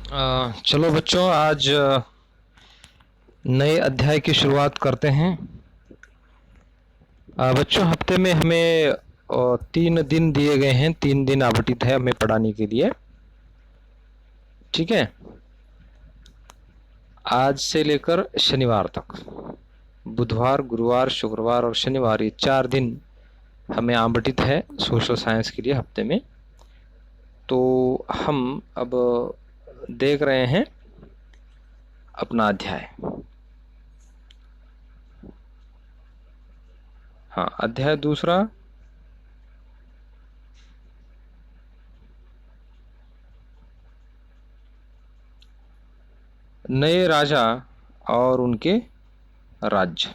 चलो बच्चों, आज नए अध्याय की शुरुआत करते हैं। बच्चों, हफ्ते में हमें 3 दिन दिए गए हैं, 3 दिन आवंटित है हमें पढ़ाने के लिए। ठीक है, आज से लेकर शनिवार तक, बुधवार, गुरुवार, शुक्रवार और शनिवार, ये 4 दिन हमें आवंटित है सोशल साइंस के लिए हफ्ते में। तो हम अब देख रहे हैं अपना अध्याय। हाँ, अध्याय दूसरा, नए राजा और उनके राज्य।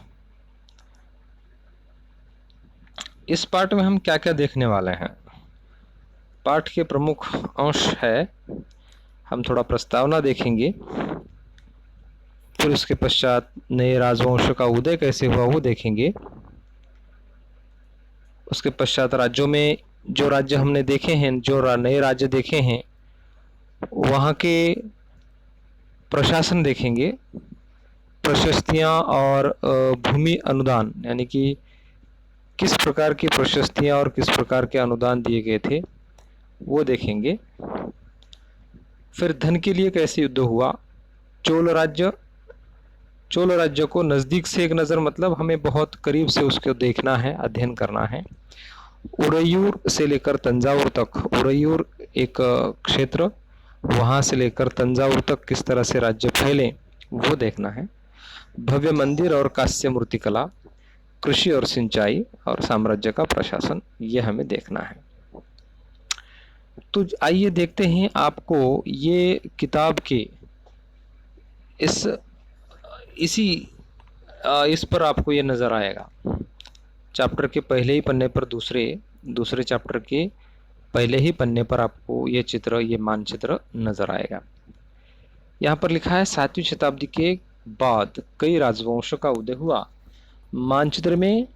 इस पाठ में हम क्या क्या देखने वाले हैं? पाठ के प्रमुख अंश है, हम थोड़ा प्रस्तावना देखेंगे, फिर उसके पश्चात नए राजवंश का उदय कैसे हुआ वो देखेंगे। उसके पश्चात राज्यों में जो राज्य हमने देखे हैं, जो नए राज्य देखे हैं, वहाँ के प्रशासन देखेंगे, प्रशस्तियाँ और भूमि अनुदान, यानी कि किस प्रकार की प्रशस्तियाँ और किस प्रकार के अनुदान दिए गए थे वो देखेंगे। फिर धन के लिए कैसे युद्ध हुआ। चोल राज्य को नज़दीक से एक नज़र, मतलब हमें बहुत करीब से उसको देखना है, अध्ययन करना है। उरैयूर से लेकर तंजावुर तक, उरैयूर एक क्षेत्र, वहाँ से लेकर तंजावुर तक किस तरह से राज्य फैले वो देखना है। भव्य मंदिर और कांस्य मूर्ति कला, कृषि और सिंचाई और साम्राज्य का प्रशासन, ये हमें देखना है। तो आइए देखते हैं, आपको ये किताब के इस पर आपको ये नज़र आएगा। चैप्टर के पहले ही पन्ने पर, दूसरे चैप्टर के पहले ही पन्ने पर आपको ये चित्र, ये मानचित्र नज़र आएगा। यहाँ पर लिखा है 7वीं शताब्दी के बाद कई राजवंशों का उदय हुआ। मानचित्र में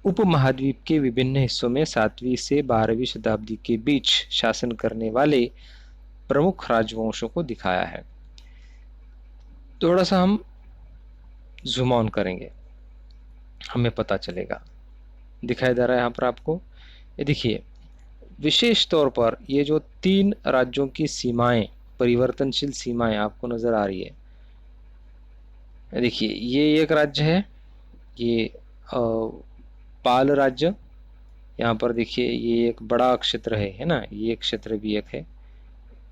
उपमहाद्वीप के विभिन्न हिस्सों में 7वीं से 12वीं शताब्दी के बीच शासन करने वाले प्रमुख राजवंशों को दिखाया है। थोड़ा सा हम जूम ऑन करेंगे, हमें पता चलेगा। दिखाई दे रहा है यहाँ पर आपको, ये देखिए, विशेष तौर पर ये जो 3 राज्यों की सीमाएं, परिवर्तनशील सीमाएं आपको नजर आ रही है। देखिए, ये एक राज्य है, ये पाल राज्य। यहाँ पर देखिए, ये एक बड़ा क्षेत्र है ना, ये क्षेत्र भी एक है,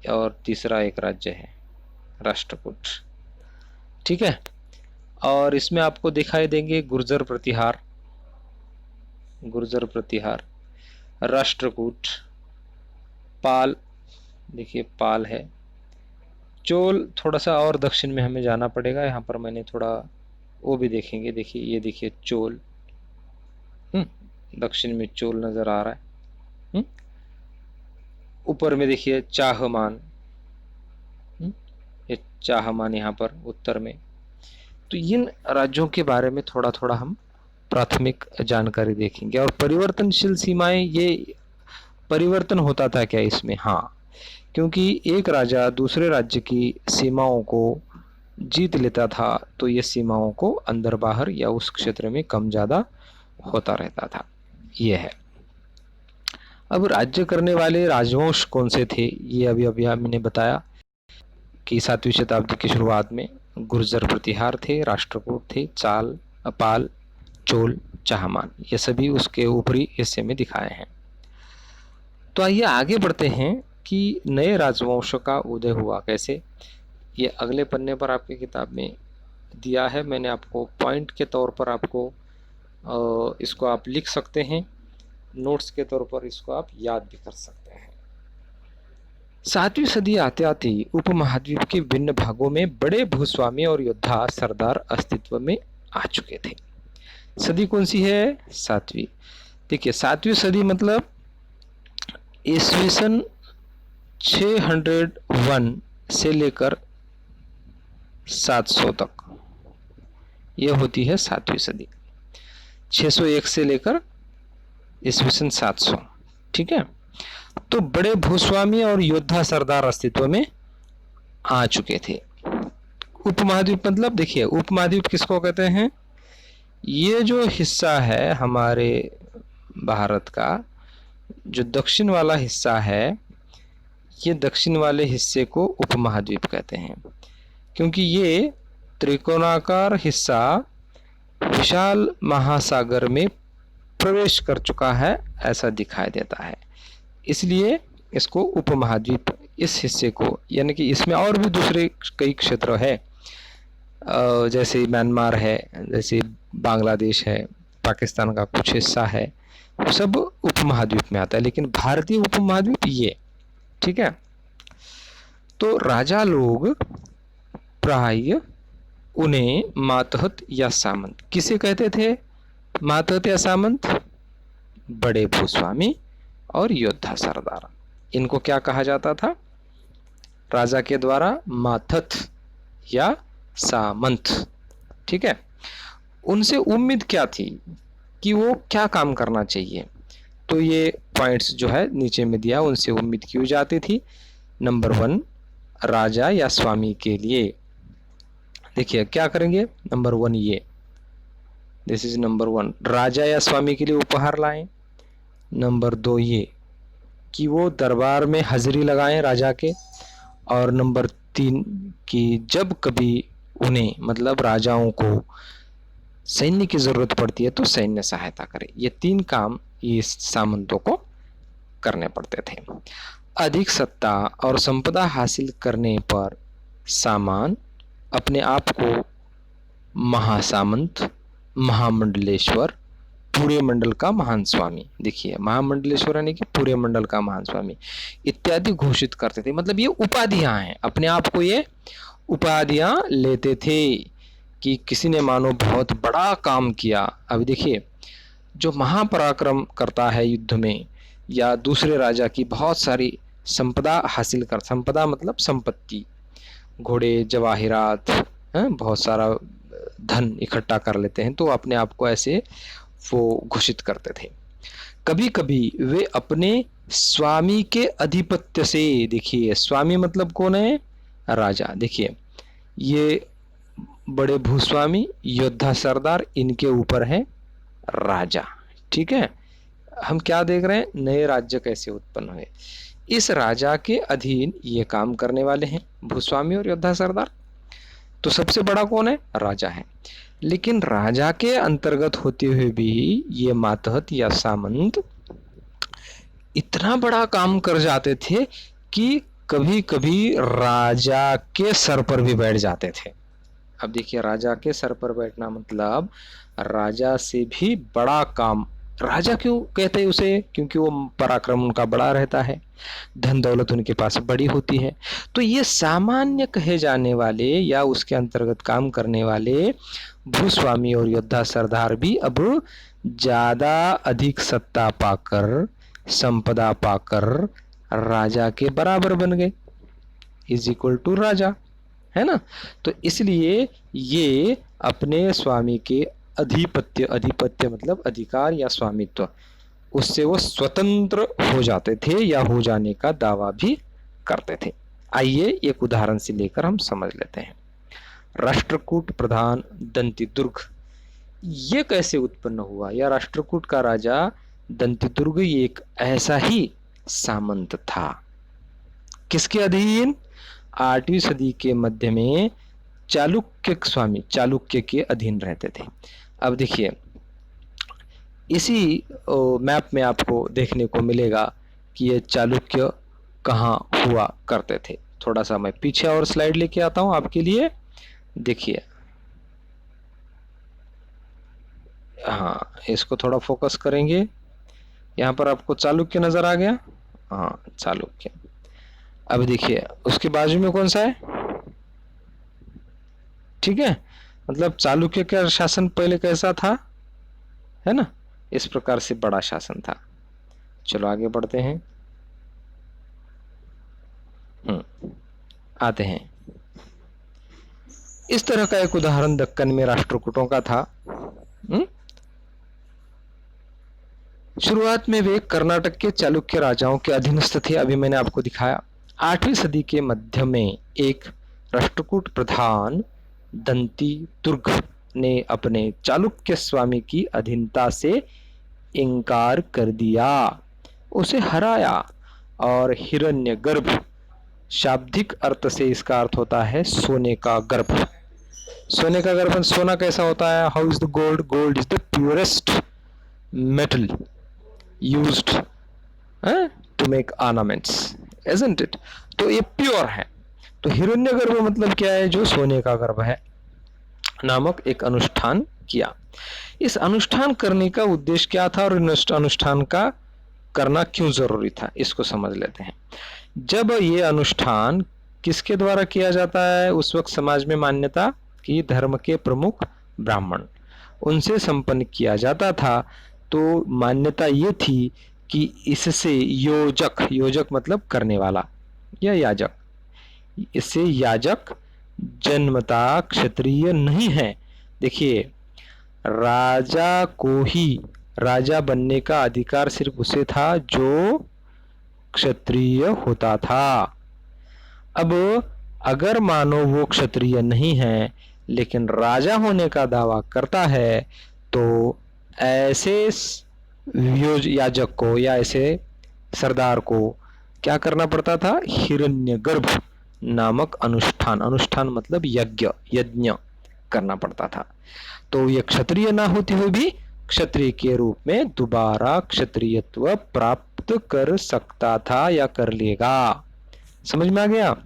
और तीसरा एक राज्य है राष्ट्रकूट। ठीक है, और इसमें आपको दिखाई देंगे गुर्जर प्रतिहार, राष्ट्रकूट, पाल, देखिए पाल है, चोल थोड़ा सा और दक्षिण में हमें जाना पड़ेगा, यहाँ पर मैंने थोड़ा वो भी देखेंगे। देखिए, ये देखिए चोल, दक्षिण में चोल नजर आ रहा है। ऊपर में देखिए चाहमान, ये चाहमान यहाँ पर उत्तर में। तो इन राज्यों के बारे में थोड़ा थोड़ा हम प्राथमिक जानकारी देखेंगे। और परिवर्तनशील सीमाएं, ये परिवर्तन होता था क्या इसमें? हाँ, क्योंकि एक राजा दूसरे राज्य की सीमाओं को जीत लेता था, तो ये सीमाओं को अंदर बाहर या उस क्षेत्र में कम ज़्यादा होता रहता था। ये है। अब राज्य करने वाले राजवंश कौन से थे, ये अभी हमने बताया कि 7वीं शताब्दी की शुरुआत में गुर्जर प्रतिहार थे, राष्ट्रकूट थे, पाल, चोल, चाहमान, ये सभी उसके ऊपरी हिस्से में दिखाए हैं। तो आइए आगे बढ़ते हैं कि नए राजवंशों का उदय हुआ कैसे। ये अगले पन्ने पर आपकी किताब में दिया है, मैंने आपको पॉइंट के तौर पर आपको इसको आप लिख सकते हैं, नोट्स के तौर पर इसको आप याद भी कर सकते हैं। 7वीं सदी आते आते उपमहाद्वीप के विभिन्न भागों में बड़े भूस्वामी और योद्धा सरदार अस्तित्व में आ चुके थे। सदी कौन सी है? 7वीं। देखिए, 7वीं सदी मतलब ईस्वी सन 601 से लेकर 700 तक, यह होती है 7वीं सदी। 601 से लेकर ईस्वी सन 700। ठीक है, तो बड़े भूस्वामी और योद्धा सरदार अस्तित्व में आ चुके थे। उपमहाद्वीप मतलब देखिए, उपमहाद्वीप किसको कहते हैं? ये जो हिस्सा है हमारे भारत का, जो दक्षिण वाला हिस्सा है, ये दक्षिण वाले हिस्से को उपमहाद्वीप कहते हैं, क्योंकि ये त्रिकोणाकार हिस्सा विशाल महासागर में प्रवेश कर चुका है, ऐसा दिखाई देता है, इसलिए इसको उपमहाद्वीप इस हिस्से को, यानी कि इसमें और भी दूसरे कई क्षेत्र है, जैसे म्यांमार है, जैसे बांग्लादेश है, पाकिस्तान का कुछ हिस्सा है, वो सब उपमहाद्वीप में आता है, लेकिन भारतीय उपमहाद्वीप ये, ठीक है। तो राजा लोग प्राय उन्हें मातहत या सामंत, किसे कहते थे मातहत या सामंत? बड़े भूस्वामी और योद्धा सरदार, इनको क्या कहा जाता था राजा के द्वारा? मातहत या सामंत, ठीक है। उनसे उम्मीद क्या थी कि वो क्या काम करना चाहिए, तो ये पॉइंट्स जो है नीचे में दिया, उनसे उम्मीद की जाती थी। नंबर 1, राजा या स्वामी के लिए देखिए क्या करेंगे, नंबर 1 ये, दिस इज नंबर 1, राजा या स्वामी के लिए उपहार लाएं। नंबर 2 ये कि वो दरबार में हाजिरी लगाएं राजा के। और नंबर 3 कि जब कभी उन्हें मतलब राजाओं को सैन्य की जरूरत पड़ती है तो सैन्य सहायता करे। ये 3 काम ये सामंतों को करने पड़ते थे। अधिक सत्ता और संपदा हासिल करने पर सामान अपने आप को महासामंत, महामंडलेश्वर, पूरे मंडल का महान स्वामी, देखिए महामंडलेश्वर यानी कि पूरे मंडल का महान स्वामी इत्यादि घोषित करते थे। मतलब ये उपाधियां हैं, अपने आप को ये उपाधियां लेते थे कि किसी ने मानो बहुत बड़ा काम किया। अभी देखिए जो महापराक्रम करता है युद्ध में, या दूसरे राजा की बहुत सारी संपदा हासिल कर, संपदा मतलब संपत्ति, घोड़े, जवाहिरात, बहुत सारा धन इकट्ठा कर लेते हैं, तो अपने आप को ऐसे वो घोषित करते थे। कभी कभी वे अपने स्वामी के अधिपत्य से, देखिए स्वामी मतलब कौन है? राजा। देखिए ये बड़े भूस्वामी, योद्धा, सरदार, इनके ऊपर है राजा, ठीक है। हम क्या देख रहे हैं? नए राज्य कैसे उत्पन्न हुए, इस राजा के अधीन ये काम करने वाले हैं भूस्वामी और योद्धा, सरदार। तो सबसे बड़ा कौन है? राजा है। लेकिन राजा के अंतर्गत होते हुए भी ये मातहत या सामंत इतना बड़ा काम कर जाते थे कि कभी कभी राजा के सर पर भी बैठ जाते थे। अब देखिए राजा के सर पर बैठना मतलब राजा से भी बड़ा काम। राजा क्यों कहते हैं उसे? क्योंकि वो पराक्रम उनका बड़ा रहता है, धन दौलत उनके पास बड़ी होती है। तो ये सामान्य कहे जाने वाले या उसके अंतर्गत काम करने वाले भूस्वामी और योद्धा सरदार भी अब ज्यादा अधिक सत्ता पाकर, संपदा पाकर राजा के बराबर बन गए, इज इक्वल टू राजा, है ना। तो इसलिए ये अपने स्वामी के अधिपत्य, अधिपत्य मतलब अधिकार या स्वामित्व, उससे वो स्वतंत्र हो जाते थे या हो जाने का दावा भी करते थे। आइए एक उदाहरण से लेकर हम समझ लेते हैं। राष्ट्रकूट प्रधान दंतिदुर्ग ये कैसे उत्पन्न हुआ? या राष्ट्रकूट का राजा दंतिदुर्ग ये एक ऐसा ही सामंत था। किसके अधीन? 8वीं सदी के मध्य में चालुक्य स्वामी, चालुक्य के अधीन रहते थे। अब देखिए इसी मैप में आपको देखने को मिलेगा कि ये चालुक्य कहाँ हुआ करते थे। थोड़ा सा मैं पीछे और स्लाइड लेके आता हूं आपके लिए, देखिए। हाँ इसको थोड़ा फोकस करेंगे, यहाँ पर आपको चालुक्य नजर आ गया। हाँ चालुक्य। अब देखिए उसके बाजू में कौन सा है? ठीक है, मतलब चालुक्य का शासन पहले कैसा था, है ना, इस प्रकार से बड़ा शासन था। चलो आगे बढ़ते हैं। आते हैं। इस तरह का एक उदाहरण दक्कन में राष्ट्रकूटों का था। शुरुआत में वे कर्नाटक के चालुक्य राजाओं के अधीनस्थ थे, अभी मैंने आपको दिखाया। 8वीं सदी के मध्य में एक राष्ट्रकूट प्रधान दंती दुर्ग ने अपने चालुक्य स्वामी की अधीनता से इनकार कर दिया, उसे हराया और हिरण्यगर्भ, शाब्दिक अर्थ से इसका अर्थ होता है सोने का गर्भ। सोने का गर्भ, सोना कैसा होता है? How is the gold? Gold is the purest metal used to make ornaments, isn't it? तो ये प्योर है। तो हिरण्यगर्भ मतलब क्या है? जो सोने का गर्भ है नामक एक अनुष्ठान किया। इस अनुष्ठान करने का उद्देश्य क्या था और अनुष्ठान का करना क्यों जरूरी था, इसको समझ लेते हैं। जब ये अनुष्ठान किसके द्वारा किया जाता है? उस वक्त समाज में मान्यता कि धर्म के प्रमुख ब्राह्मण, उनसे संपन्न किया जाता था। तो मान्यता ये थी कि इससे योजक, योजक मतलब करने वाला या याजक, इससे याजक जन्मता क्षत्रिय नहीं है। देखिए, राजा को ही राजा बनने का अधिकार सिर्फ उसे था जो क्षत्रिय होता था। अब अगर मानो वो क्षत्रिय नहीं है लेकिन राजा होने का दावा करता है, तो ऐसे याजक को या ऐसे सरदार को क्या करना पड़ता था? हिरण्यगर्भ नामक अनुष्ठान, अनुष्ठान मतलब यज्ञ, यज्ञ करना पड़ता था। तो ये क्षत्रिय ना होते हुए भी क्षत्रिय के रूप में दोबारा क्षत्रियत्व प्राप्त कर सकता था या कर लेगा। समझ में आ गया?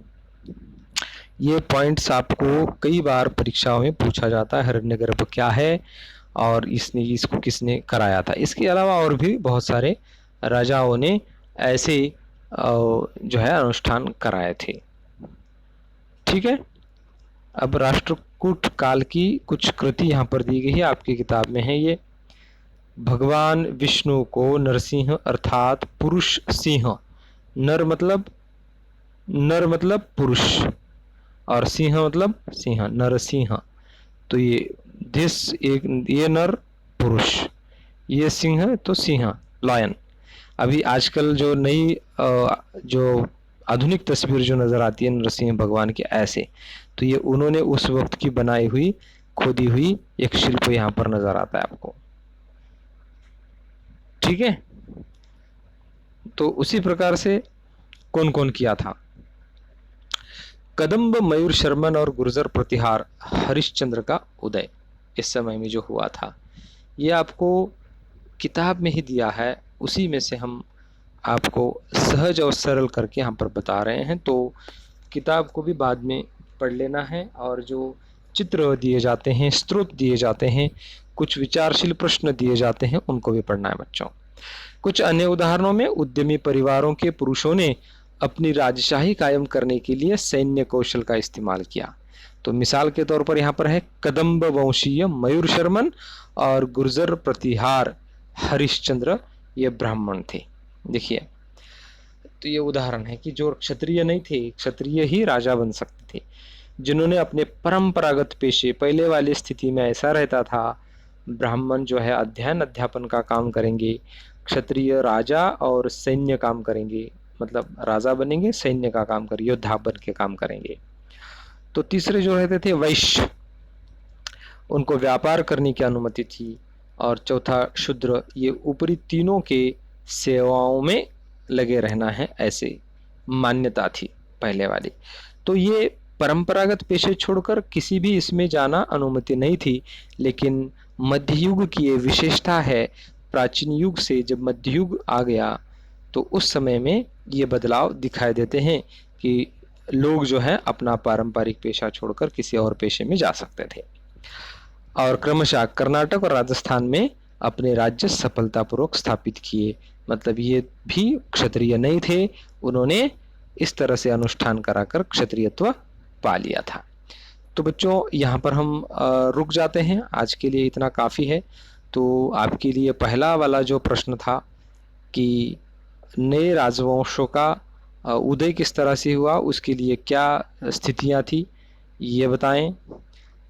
ये पॉइंट्स आपको कई बार परीक्षाओं में पूछा जाता है, हिरण्यगर्भ क्या है और इसको किसने कराया था। इसके अलावा और भी बहुत सारे राजाओं ने ऐसे जो है अनुष्ठान कराए थे। ठीक है, अब राष्ट्रकूट काल की कुछ कृति यहाँ पर दी गई है, आपकी किताब में है ये। भगवान विष्णु को नरसिंह अर्थात पुरुष सिंह, नर मतलब पुरुष और सिंह मतलब सिंह, नरसिंह। तो ये नर पुरुष, ये सिंह है तो सिंह लायन। अभी आजकल जो नई जो आधुनिक तस्वीर जो नजर आती है नरसिंह भगवान की ऐसे, तो ये उन्होंने उस वक्त की बनाई हुई, खोदी हुई एक शिल्प यहाँ पर नजर आता है आपको। ठीक है, तो उसी प्रकार से कौन कौन किया था? कदम्ब, मयूर शर्मन और गुर्जर प्रतिहार हरिश्चंद्र का उदय इस समय में जो हुआ था, ये आपको किताब में ही दिया है, उसी में से हम आपको सहज और सरल करके यहाँ पर बता रहे हैं। तो किताब को भी बाद में पढ़ लेना है, और जो चित्र दिए जाते हैं, स्रोत दिए जाते हैं, कुछ विचारशील प्रश्न दिए जाते हैं, उनको भी पढ़ना है बच्चों। कुछ अन्य उदाहरणों में उद्यमी परिवारों के पुरुषों ने अपनी राजशाही कायम करने के लिए सैन्य कौशल का इस्तेमाल किया। तो मिसाल के तौर पर यहाँ पर है कदम्ब वंशीय मयूर शर्मन और गुर्जर प्रतिहार हरिश्चंद्र, ये ब्राह्मण थे। देखिए, तो ये उदाहरण है कि जो क्षत्रिय नहीं थे, क्षत्रिय ही राजा बन सकते थे, जिन्होंने अपने परंपरागत पेशे, पहले वाली स्थिति में ऐसा रहता था, ब्राह्मण जो है अध्ययन अध्यापन का काम करेंगे, क्षत्रिय राजा और सैन्य काम करेंगे, मतलब राजा बनेंगे, सैन्य का काम करेंगे, योद्धा बन के काम करेंगे। तो तीसरे जो रहते थे वैश्य, उनको व्यापार करने की अनुमति थी, और चौथा शूद्र, ये ऊपरी तीनों के सेवाओं में लगे रहना है, ऐसे मान्यता थी पहले वाली। तो ये परंपरागत पेशे छोड़कर किसी भी इसमें जाना अनुमति नहीं थी। लेकिन मध्ययुग की ये विशेषता है, प्राचीन युग से जब मध्ययुग आ गया तो उस समय में ये बदलाव दिखाई देते हैं कि लोग जो है अपना पारंपरिक पेशा छोड़कर किसी और पेशे में जा सकते थे, और क्रमशः कर्नाटक और राजस्थान में अपने राज्य सफलतापूर्वक स्थापित किए। मतलब ये भी क्षत्रिय नहीं थे, उन्होंने इस तरह से अनुष्ठान कराकर क्षत्रियत्व पा लिया था। तो बच्चों, यहाँ पर हम रुक जाते हैं, आज के लिए इतना काफ़ी है। तो आपके लिए पहला वाला जो प्रश्न था कि नए राजवंशों का उदय किस तरह से हुआ, उसके लिए क्या स्थितियाँ थी, ये बताएं।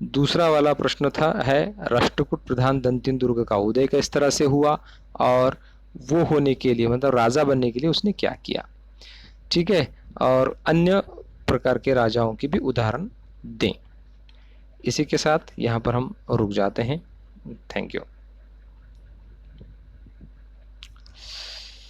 दूसरा वाला प्रश्न है राष्ट्रकूट प्रधान दंतिन दुर्ग का उदय किस तरह से हुआ, और वो होने के लिए मतलब राजा बनने के लिए उसने क्या किया। ठीक है, और अन्य प्रकार के राजाओं की भी उदाहरण दें। इसी के साथ यहाँ पर हम रुक जाते हैं। Thank you.